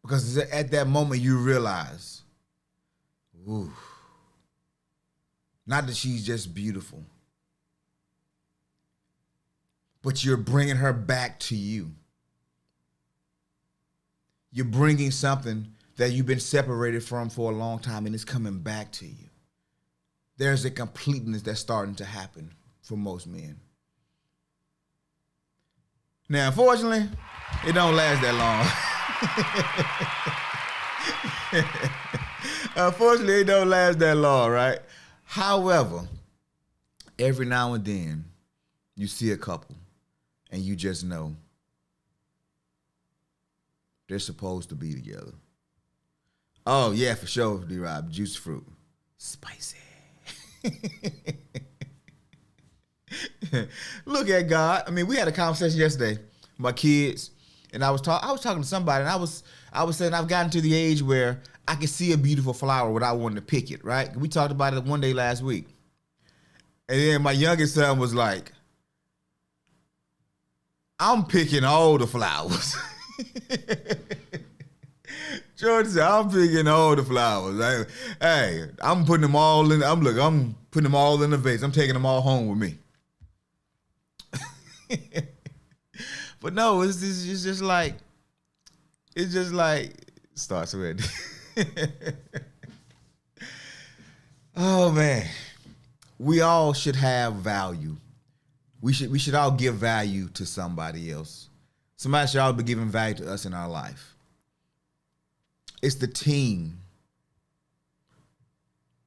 Because at that moment you realize, ooh, not that she's just beautiful, but you're bringing her back to you. You're bringing something that you've been separated from for a long time and it's coming back to you. There's a completeness that's starting to happen for most men. Now, unfortunately, it don't last that long. Unfortunately, it don't last that long, right? However, every now and then, you see a couple, and you just know they're supposed to be together. Oh yeah, for sure, D-Rob. Juice fruit. Spicy. Look at God. I mean, we had a conversation yesterday, my kids, and I was talking to somebody, and I was saying I've gotten to the age where I can see a beautiful flower without wanting to pick it, right? We talked about it one day last week. And then my youngest son was like, I'm picking all the flowers. George said, I'm picking all the flowers. Hey, I'm putting them all in. I'm putting them all in the vase. I'm taking them all home with me. But no, it's just like, starts with. Oh man, we all should have value. We should all give value to somebody else. Somebody should all be giving value to us in our life. It's the team.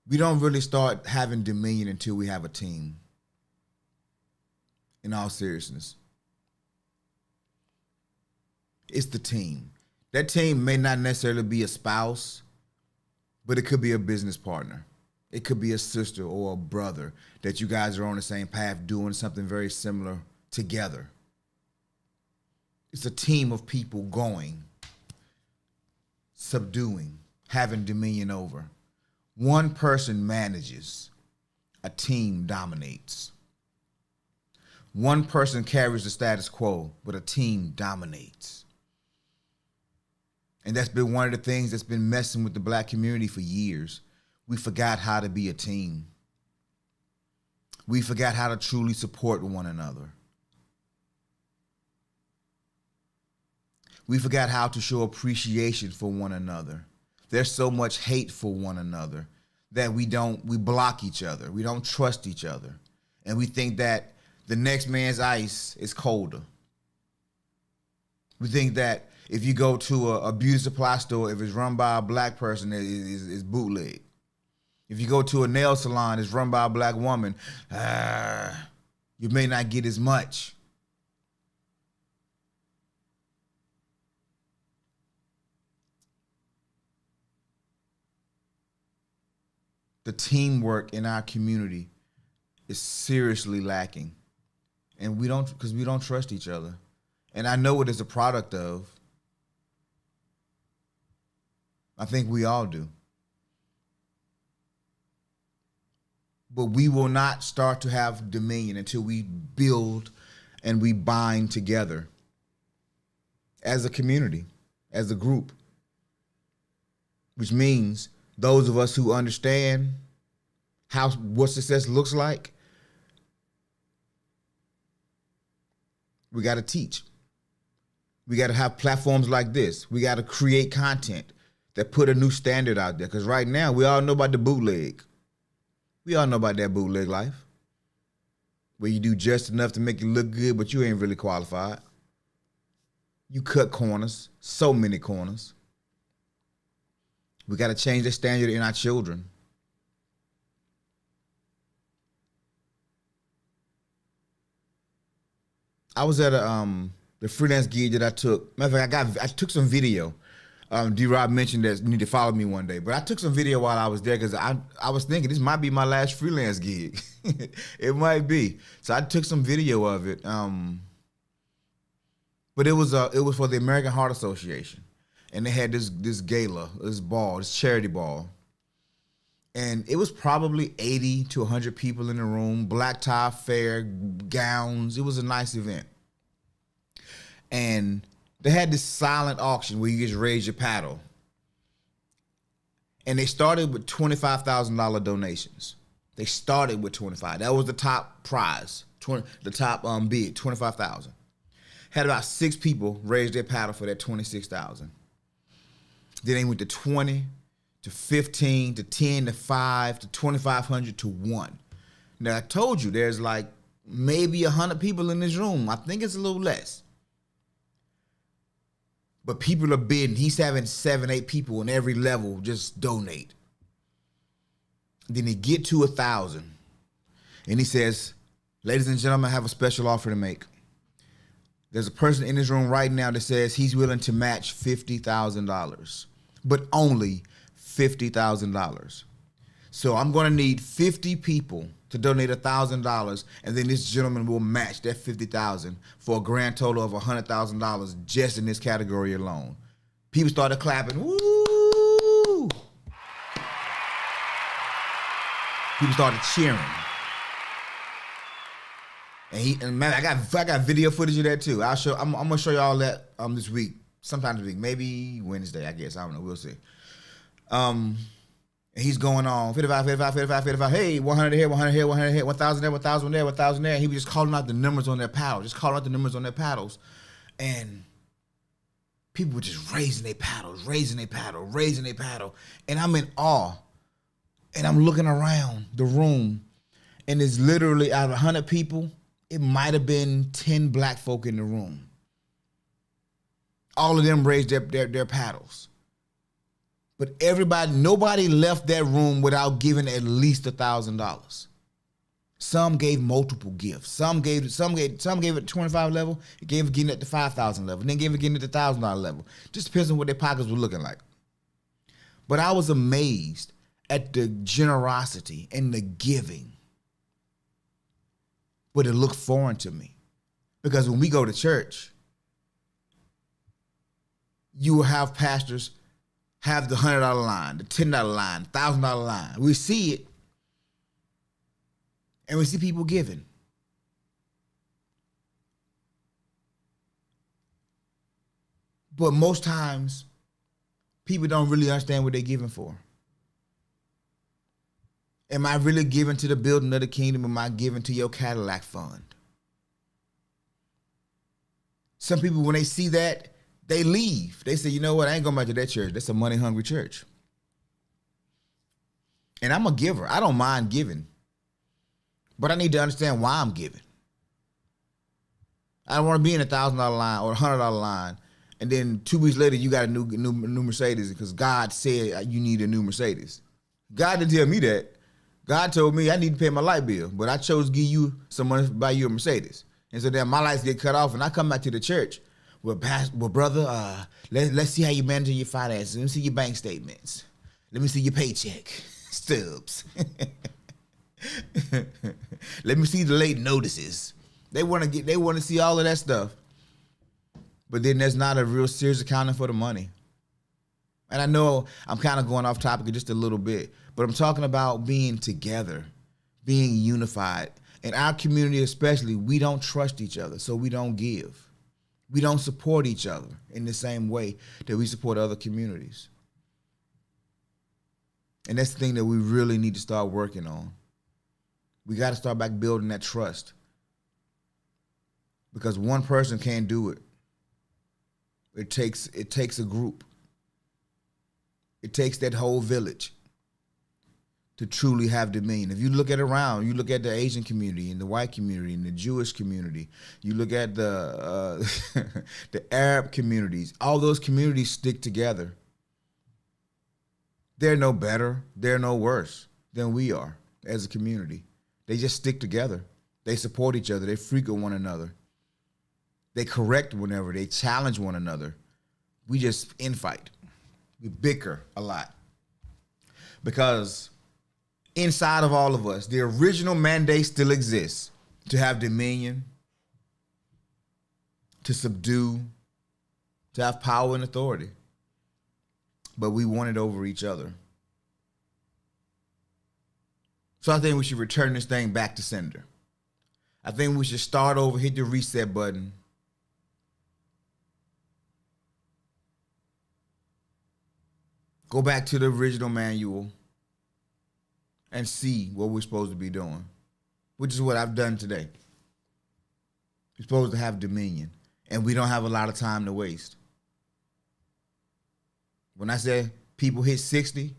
We don't really start having dominion until we have a team. In all seriousness. It's the team. That team may not necessarily be a spouse, but it could be a business partner. It could be a sister or a brother that you guys are on the same path doing something very similar together. It's a team of people going, subduing, having dominion over. One person manages, a team dominates. One person carries the status quo, but a team dominates. And that's been one of the things that's been messing with the black community for years. We forgot how to be a team. We forgot how to truly support one another. We forgot how to show appreciation for one another. There's so much hate for one another that we block each other. We don't trust each other. And we think that the next man's ice is colder. We think that if you go to a beauty supply store, if it's run by a black person, it's bootleg. If you go to a nail salon, it's run by a black woman, you may not get as much. The teamwork in our community is seriously lacking. And because we don't trust each other. And I know it is a product of. I think we all do. But we will not start to have dominion until we build and we bind together as a community, as a group. Which means those of us who understand what success looks like, we got to teach. We got to have platforms like this. We got to create content that put a new standard out there. Because right now, we all know about the bootleg. We all know about that bootleg life. Where you do just enough to make you look good, but you ain't really qualified. You cut corners, so many corners. We got to change the standard in our children. I was at the freelance gig that I took. Matter of fact, I took some video. D-Rob mentioned that you need to follow me one day. But I took some video while I was there because I was thinking this might be my last freelance gig. It might be. So I took some video of it. But it was for the American Heart Association. And they had this gala, this charity ball. And it was probably 80 to 100 people in the room, black tie affair, gowns. It was a nice event. And they had this silent auction where you just raise your paddle. And they started with $25,000 donations. They started with 25. That was the top prize, the top bid, 25,000. Had about 6 people raise their paddle for that 26,000. Then they went to 20, to 15, to 10, to 5, to 2,500, to 1. Now I told you there's like maybe 100 people in this room. I think it's a little less. But people are bidding. He's having 7, 8 people in every level just donate. Then they get to 1,000. And he says, ladies and gentlemen, I have a special offer to make. There's a person in this room right now that says he's willing to match $50,000. But only $50,000. So I'm going to need 50 people to donate $1,000, and then this gentleman will match that $50,000 for a grand total of $100,000 just in this category alone. People started clapping. Woo! People started cheering. And man, I got video footage of that too. I'm gonna show y'all that this week, sometime this week, maybe Wednesday, I guess. I don't know. We'll see. And he's going on 55, 55, 55, 55. Hey, 100 here, 100 here, 100 here, 1,000 there, 1,000 there, 1,000 there. And he was just calling out the numbers on their paddles, and people were just raising their paddles, raising their paddle. And I'm in awe. And I'm looking around the room, and it's literally out of 100 people, it might have been 10 black folk in the room. All of them raised their paddles. But nobody left that room without giving at least $1,000. Some gave multiple gifts. Some gave it at 25 level, gave it getting at the 5,000 level, and then gave it getting at the $1,000 level. Just depends on what their pockets were looking like. But I was amazed at the generosity and the giving. But it looked foreign to me. Because when we go to church, you will have pastors have the $100 line, the $10 line, $1,000 line. We see it, and we see people giving. But most times, people don't really understand what they're giving for. Am I really giving to the building of the kingdom? Am I giving to your Cadillac fund? Some people, when they see that, they leave. They say, you know what? I ain't going back to that church. That's a money-hungry church. And I'm a giver. I don't mind giving. But I need to understand why I'm giving. I don't want to be in a $1,000 line or a $100 line, and then 2 weeks later you got a new Mercedes because God said you need a new Mercedes. God didn't tell me that. God told me I need to pay my light bill, but I chose to give you some money to buy you a Mercedes. And so then my lights get cut off, and I come back to the church. Well, brother, let's see how you're managing your finances. Let me see your bank statements. Let me see your paycheck stubs. Let me see the late notices. They want to see all of that stuff. But then there's not a real serious accounting for the money. And I know I'm kind of going off topic just a little bit, but I'm talking about being together, being unified. In our community especially, we don't trust each other, so we don't give. We don't support each other in the same way that we support other communities. And that's the thing that we really need to start working on. We got to start back building that trust. Because one person can't do it. It takes a group. It takes that whole village to truly have dominion. If you look at around, you look at the Asian community and the white community and the Jewish community, you look at the the Arab communities, all those communities stick together. They're no better, they're no worse than we are as a community. They just stick together. They support each other. They frequent one another. They correct whenever. They challenge one another. We just infight. We bicker a lot. Because inside of all of us, the original mandate still exists to have dominion, to subdue, to have power and authority. But we want it over each other. So I think we should return this thing back to sender. I think we should start over, hit the reset button. Go back to the original manual and see what we're supposed to be doing, which is what I've done today. We're supposed to have dominion, and we don't have a lot of time to waste. When I say people hit 60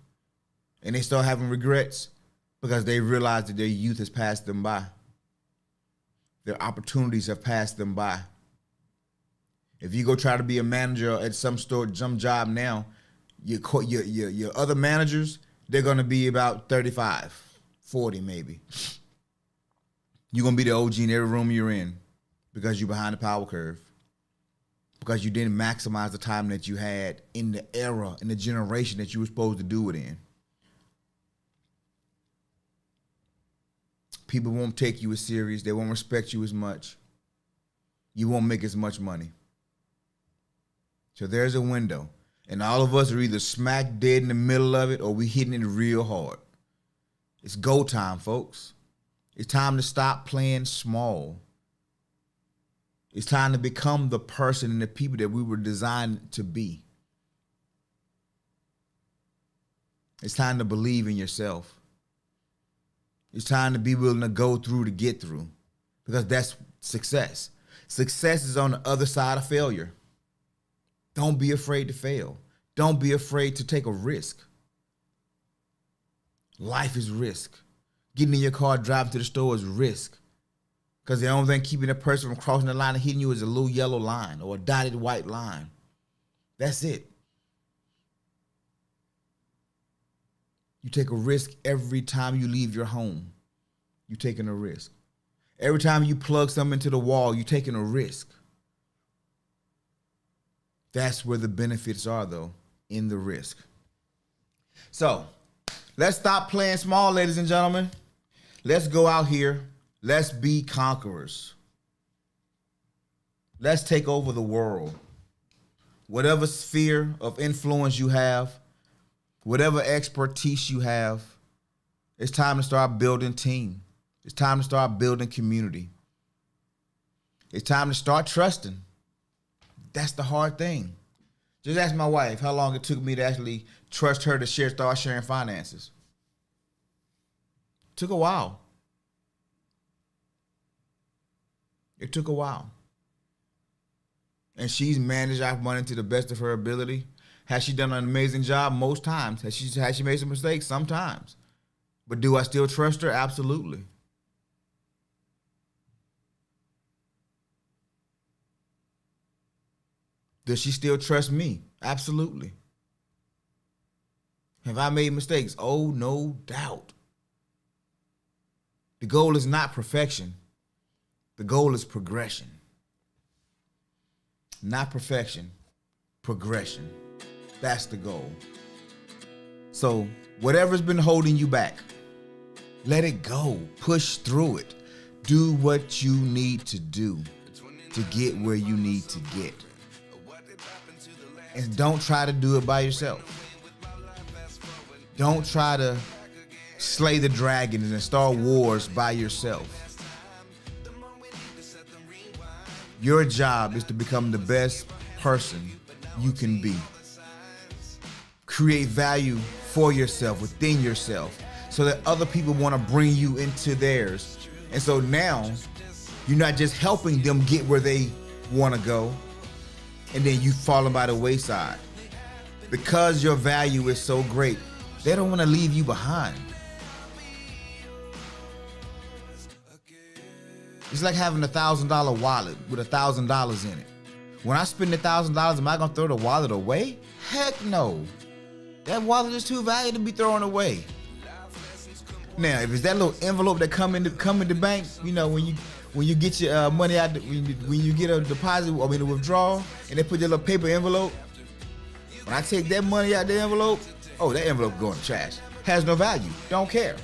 and they start having regrets because they realize that their youth has passed them by. Their opportunities have passed them by. If you go try to be a manager at some store, some job now, your other managers, they're going to be about 35, 40 maybe. You're going to be the OG in every room you're in because you're behind the power curve. because you didn't maximize the time that you had in the era, in the generation that you were supposed to do it in. People won't take you as serious. They won't respect you as much. You won't make as much money. So there's a window. And all of us are either smack dead in the middle of it or we hitting it real hard. It's go time, folks. It's time to stop playing small. It's time to become the person and the people that we were designed to be. It's time to believe in yourself. It's time to be willing to go through to get through, because that's success. Success is on the other side of failure. Don't be afraid to fail. Don't be afraid to take a risk. Life is risk. Getting in your car, driving to the store is risk. Because the only thing keeping a person from crossing the line and hitting you is a little yellow line or a dotted white line. That's it. You take a risk every time you leave your home. You're taking a risk. Every time you plug something into the wall, you're taking a risk. That's where the benefits are, though, in the risk. So, let's stop playing small, ladies and gentlemen. Let's go out here. Let's be conquerors. Let's take over the world. Whatever sphere of influence you have, whatever expertise you have, it's time to start building team. It's time to start building community. It's time to start trusting. That's the hard thing. Just ask my wife how long it took me to actually trust her to start sharing finances. Took a while. It took a while. And she's managed our money to the best of her ability. Has she done an amazing job? Most times. Has she made some mistakes? Sometimes. But do I still trust her? Absolutely. Does she still trust me? Absolutely. Have I made mistakes? Oh, no doubt. The goal is not perfection. The goal is progression. Not perfection, progression. That's the goal. So whatever's been holding you back, let it go. Push through it. Do what you need to do to get where you need to get. And don't try to do it by yourself. Don't try to slay the dragons and start wars by yourself. Your job is to become the best person you can be. Create value for yourself, within yourself, so that other people want to bring you into theirs. And so now, you're not just helping them get where they want to go, and then you falling by the wayside. Because your value is so great, they don't want to leave you behind. It's like having a $1,000 wallet with $1,000 in it. When I spend $1,000, am I gonna throw the wallet away? Heck no. That wallet is too valuable to be thrown away. Now, if it's that little envelope that come in the bank, you know, when you get your money out, when you get a deposit, I mean a withdrawal, and they put your little paper envelope. When I take that money out the envelope, oh, that envelope going to trash. Has no value. Don't care.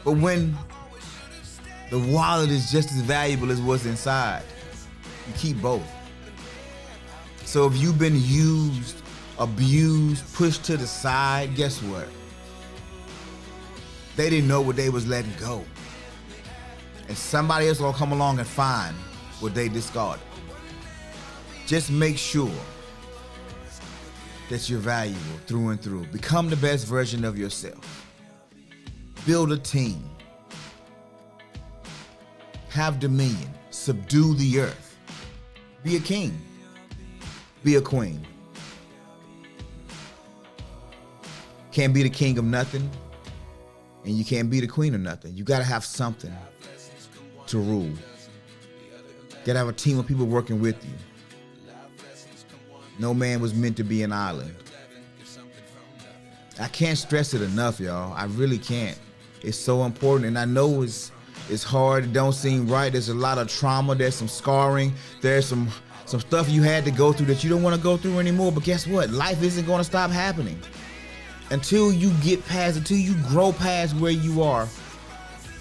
But when the wallet is just as valuable as what's inside, you keep both. So if you've been used, abused, pushed to the side, guess what? They didn't know what they was letting go. And somebody else gonna come along and find what they discarded. Just make sure that you're valuable through and through. Become the best version of yourself. Build a team. Have dominion. Subdue the earth. Be a king. Be a queen. Can't be the king of nothing, and you can't be the queen of nothing. You gotta have something to rule. You gotta have a team of people working with you. No man was meant to be an island. I can't stress it enough, y'all. I really can't. It's so important, and I know It's hard. It don't seem right. There's a lot of trauma. There's some scarring. There's some stuff you had to go through that you don't want to go through anymore. But guess what? Life isn't going to stop happening. Until you get past, until you grow past where you are,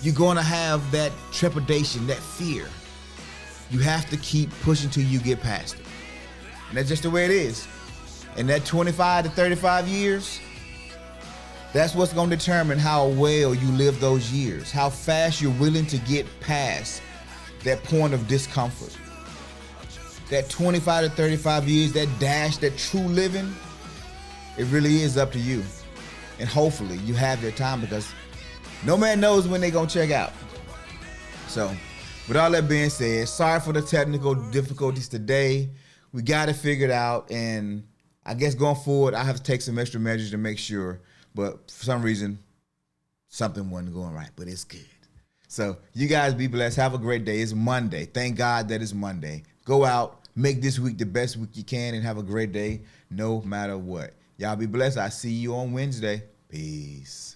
you're going to have that trepidation, that fear. You have to keep pushing till you get past it. And that's just the way it is. And that 25 to 35 years, that's what's going to determine how well you live those years, how fast you're willing to get past that point of discomfort. That 25 to 35 years, that dash, that true living, it really is up to you. And hopefully you have your time, because no man knows when they're going to check out. So with all that being said, sorry for the technical difficulties today. We got it figured out, and I guess going forward, I have to take some extra measures to make sure. But for some reason, something wasn't going right, but it's good. So you guys be blessed. Have a great day. It's Monday. Thank God that it's Monday. Go out, make this week the best week you can, and have a great day no matter what. Y'all be blessed. I'll see you on Wednesday. Peace.